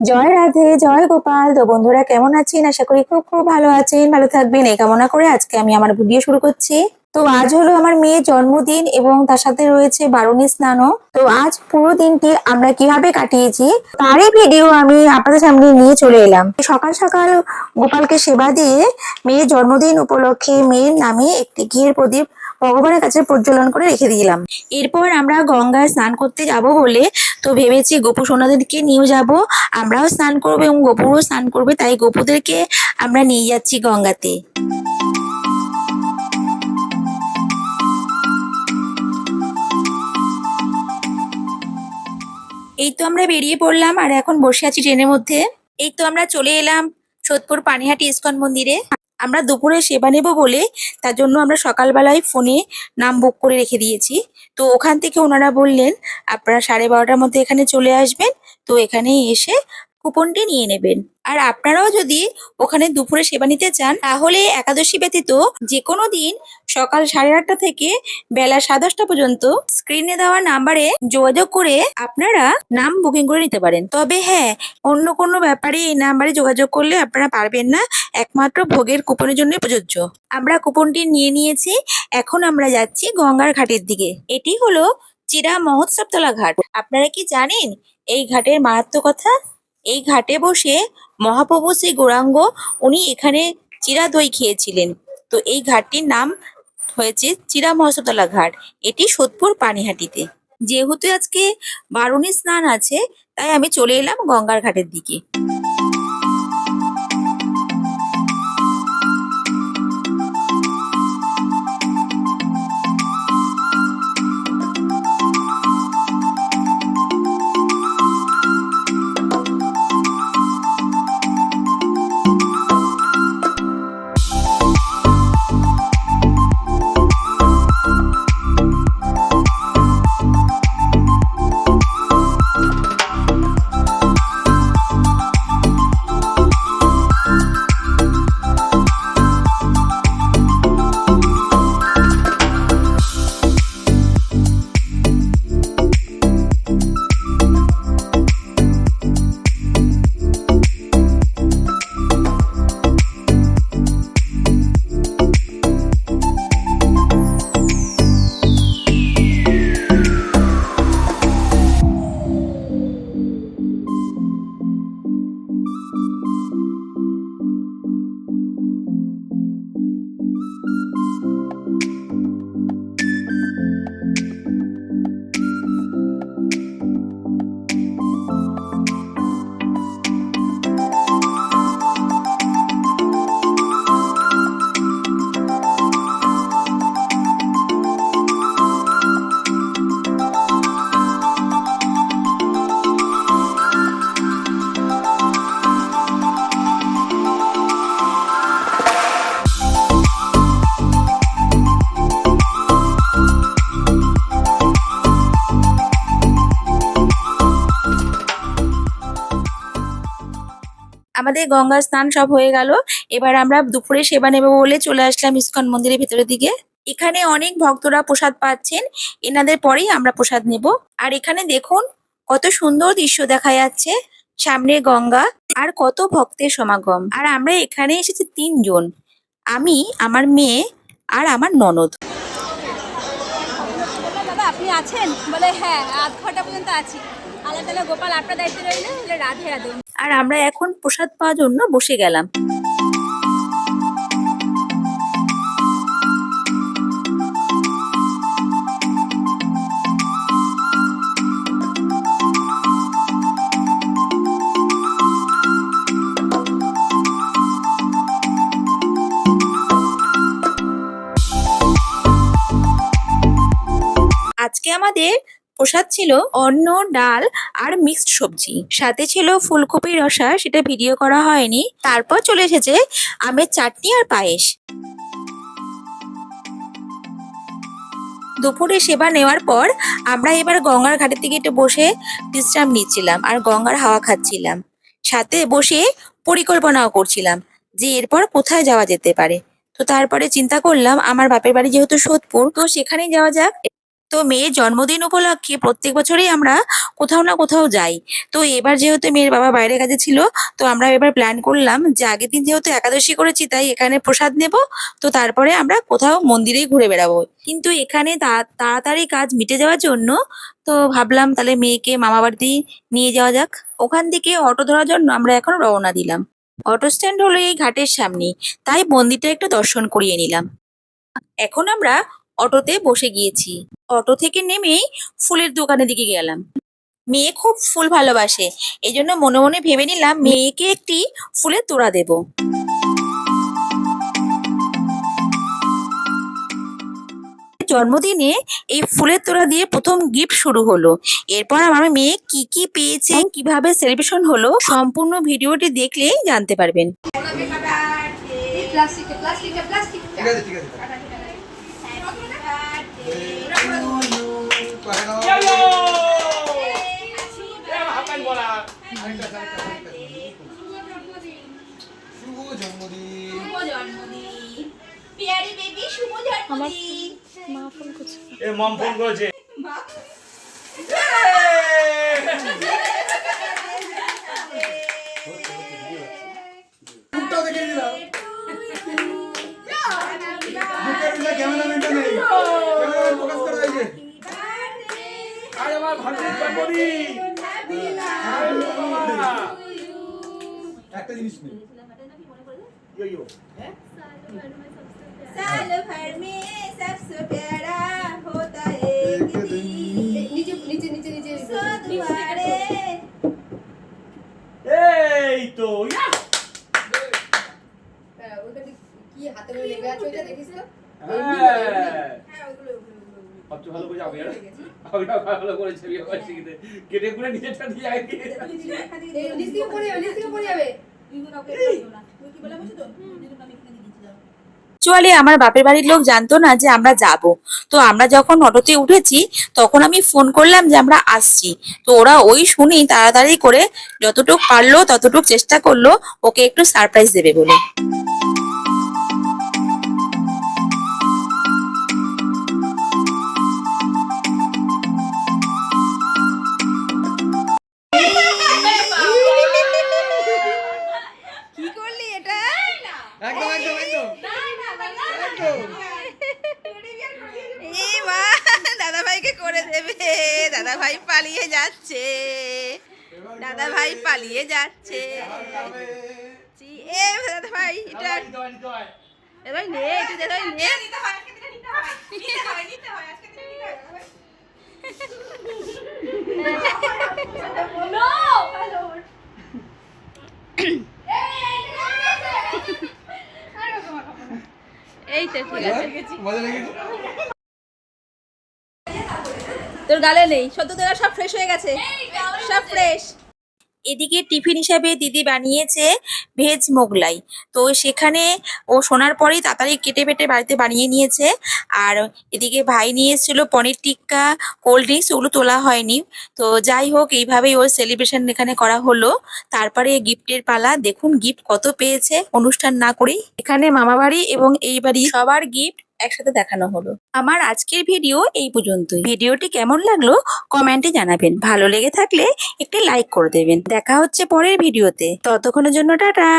জয় রাধে, জয় গোপাল। তো বন্ধুরা কেমন আছেন? আশা করি খুব খুব ভালো আছেন, ভালো থাকবেন এই কামনা করে আজকে আমি আমার ভিডিও শুরু করছি। তো আজ হলো আমার মেয়ের জন্মদিন এবং তার সাথে রয়েছে বারুণী স্নানও। তো আজ পুরো দিনটি আমরা কিভাবে কাটিয়েছি তারই ভিডিও আমি আপনাদের সামনে নিয়ে চলে এলাম। সকাল সকাল গোপালকে সেবা দিয়ে মেয়ের জন্মদিন উপলক্ষে মেয়ের নামে একটি ঘিয়ের প্রদীপ ভগবানের কাছে প্রজ্বলন করে রেখে দিলাম। এরপর আমরা গঙ্গায় স্নান করতে যাব বলে তো ভেবেছি গোপু সোনাদেরকে নিয়ে যাব, আমরাও স্নান করবো এবং গোপুরও স্নান করবে, তাই গোপুদেরকে আমরা নিয়ে যাচ্ছি গঙ্গাতে। এই তো আমরা বেরিয়ে পড়লাম আর এখন বসে আছি ট্রেনের মধ্যে। এই তো আমরা চলে এলাম সোদপুর পানিহাটি ইস্কন মন্দিরে। আমরা দুপুরে সেবা নেব বলে তার জন্য আমরা সকালবেলায় ফোনে নাম বুক করে রেখে দিয়েছি। তো ওখান থেকে ওনারা বললেন আপনারা 12:30টার মধ্যে এখানে চলে আসবেন, তো এখানে এসে কুপনটি নিয়ে নেবেন। আর আপনারাও যদি ওখানে দুপুরে সেবা নিতে চান তাহলে একাদশী ব্যতীত যে কোনো দিন সকাল 8:30টা থেকে বেলা 10:30টা পর্যন্ত স্ক্রিনে দেওয়া নাম্বারে যোগাযোগ করে আপনারা নাম বুকিং করে নিতে পারেন। তবে হ্যাঁ, অন্য কোনো ব্যাপারে এই নাম্বারে যোগাযোগ করলে আপনারা পারবেন না, একমাত্র ভোগের কুপনের জন্য প্রযোজ্য। আমরা কুপনটি নিয়ে নিয়েছি, এখন আমরা যাচ্ছি গঙ্গার ঘাটের দিকে। এটি হলো চিরা মহোৎসবতলা ঘাট। আপনারা কি জানেন এই ঘাটের মাহাত্ম্য কথা? এই ঘাটে বসে মহাপ্রভু শ্রী গৌরাঙ্গ উনি এখানে চিরা দই খেয়েছিলেন। তো এই ঘাটটির নাম হয়েছে চিরা মহোৎসবতলা ঘাট। এটি সোদপুর পানিহাটিতে। যেহেতু আজকে বারুণী স্নান আছে তাই আমি চলে এলাম গঙ্গার ঘাটের দিকে। আমাদের গঙ্গা স্নান সব হয়ে গেল। এবার আমরা দুপুরে সেবা নেব বলে চলে আসলাম ইস্কন মন্দিরের ভিতরের দিকে। এখানে অনেক ভক্তরা প্রসাদ পাচ্ছেন, এনাদের পরেই আমরা প্রসাদ নেব। আর এখানে দেখুন কত সুন্দর দৃশ্য দেখা যাচ্ছে, সামনে গঙ্গা আর কত ভক্তের সমাগম। আর আমরা এখানে এসেছি 3 জন, আমি, আমার মেয়ে আর আমার ননদ। দাদা আপনি আছেন? বলে হ্যাঁ, আধ ঘন্টা পর্যন্ত আছি। আল্লাহ তাআলা গোপাল আপনার দায়িত্বে রইল। বলে রাধে রাধে। আর আমরা এখন প্রসাদ পাওয়ার জন্য বসে গেলাম। আজকে আমাদের প্রসাদ ছিল অন্ন, ডাল আর মিক্সড সবজি, সাথে ছিল ফুলকপির রসা, সেটা ভিডিও করা হয়নি। তারপর চলে এসেছে আমের চাটনি আর পায়েস। দুপুরে সেবা নেওয়ার পর আমরা এবার গঙ্গার ঘাটের দিকে একটু বসে বিশ্রাম নিচ্ছিলাম আর গঙ্গার হাওয়া খাচ্ছিলাম, সাথে বসে পরিকল্পনাও করছিলাম যে এরপর কোথায় যাওয়া যেতে পারে। তো তারপরে চিন্তা করলাম আমার বাপের বাড়ি যেহেতু সোদপুর, তো সেখানেই যাওয়া যাক। তো মেয়ের জন্মদিন উপলক্ষে প্রত্যেক বছরই আমরা কোথাও না কোথাও যাই। তো এবার যেহেতু মেয়ের বাবা বাইরে কাজে ছিল, তো আমরা এবার প্ল্যান করলাম যে আগের দিন যেহেতু একাদশী করেছি তাই এখানে প্রসাদ নেব, তো তারপরে আমরা কোথাও মন্দিরেই ঘুরে বেড়াবো। কিন্তু এখানে তাড়াতাড়ি কাজ মিটে যাওয়ার জন্য তো ভাবলাম তাহলে মেয়েকে মামা বাড়িতেই নিয়ে যাওয়া যাক। ওখান থেকে অটো ধরার জন্য আমরা এখন রওনা দিলাম। অটো স্ট্যান্ড হলো এই ঘাটের সামনেই, তাই মন্দিরটা একটু দর্শন করিয়ে নিলাম। এখন আমরা অটোতে বসে গিয়েছি। অটো থেকে নেমেই ফুলের দোকানের দিকে গেলাম। মেয়ে খুব ফুল ভালোবাসে, এই জন্য মনে মনে ভেবে নিলাম মেয়েকে একটি ফুলের তোড়া দেব। জন্মদিনে এই ফুলের তোড়া দিয়ে প্রথম গিফট শুরু হলো। এরপর আমার মেয়ে কি কি পেয়েছে, কিভাবে সেলিব্রেশন হলো, সম্পূর্ণ ভিডিওটি দেখলেই জানতে পারবেন। ঠিক আছে ঠিক আছে শুভ জন্মদিন। এ মম ফোন করেছে। মুখটাও দেখিয়ে দিলাম। বুকের ভিতরে ক্যামেরাম্যানটা নেই, ক্যামেরাম্যান ফোকাস করা হয়েছে। আরে আমার ভাগ্যের জন্মদিন। একটা জিনিস নেই। ইয়ো ইয়ো। साल भर में सबसे प्यारा होता है एक दिन सौ दुआरे এই তো ইয়া। সবচেয়ে ভালো করে যাবে আমি ভালো করেছি বিয়ে করছি কেটে করে নিজেটা দিয়ে আগে অ্যাকচুয়ালি আমার বাপের বাড়ির লোক জানতো না যে আমরা যাব। তো আমরা যখন অটোতে উঠেছি তখন আমি ফোন করলাম যে আমরা আসছি। তো ওরা ওই শুনেই তাড়াতাড়ি করে যতটুক পারলো ততটুক চেষ্টা করলো ওকে একটু সারপ্রাইজ দেবে বলে। কি করলি এটা একদম একদম একদম এই মা দাদা ভাইকে করে দেবে দাদা ভাই পালিয়ে যাচ্ছে দাদা ভাই পালিয়ে যাচ্ছে এ দাদা ভাই এটা এবার নে একটু দাদা ভাই নে এই তো ঠিক আছে মজা লেগেছে। তোর গালে নেই সত্য তোরা সব ফ্রেশ হয়ে গেছে সব ফ্রেশ এদিকে টিফিন হিসাবে দিদি বানিয়েছে ভেজ মোগলাই। তো সেখানে ও শোনার পরেই তাড়াতাড়ি কেটে পেটে বাড়িতে বানিয়ে নিয়েছে। আর এদিকে ভাই নিয়ে এসেছিল পনির টিক্কা, কোল্ড ড্রিঙ্কস, ওগুলো তোলা হয়নি। তো যাই হোক এইভাবেই ওর সেলিব্রেশন এখানে করা হলো। তারপরে গিফটের পালা, দেখুন গিফট কত পেয়েছে অনুষ্ঠান না করেই। এখানে মামা বাড়ি এবং এই বাড়ি সবার গিফট একসাথে দেখানো হলো। আমার আজকের ভিডিও এই পর্যন্তই। ভিডিওটি কেমন লাগলো কমেন্টে জানাবেন। ভালো লেগে থাকলে একটি লাইক করে দেবেন। দেখা হচ্ছে পরের ভিডিওতে, ততক্ষণের জন্য টাটা।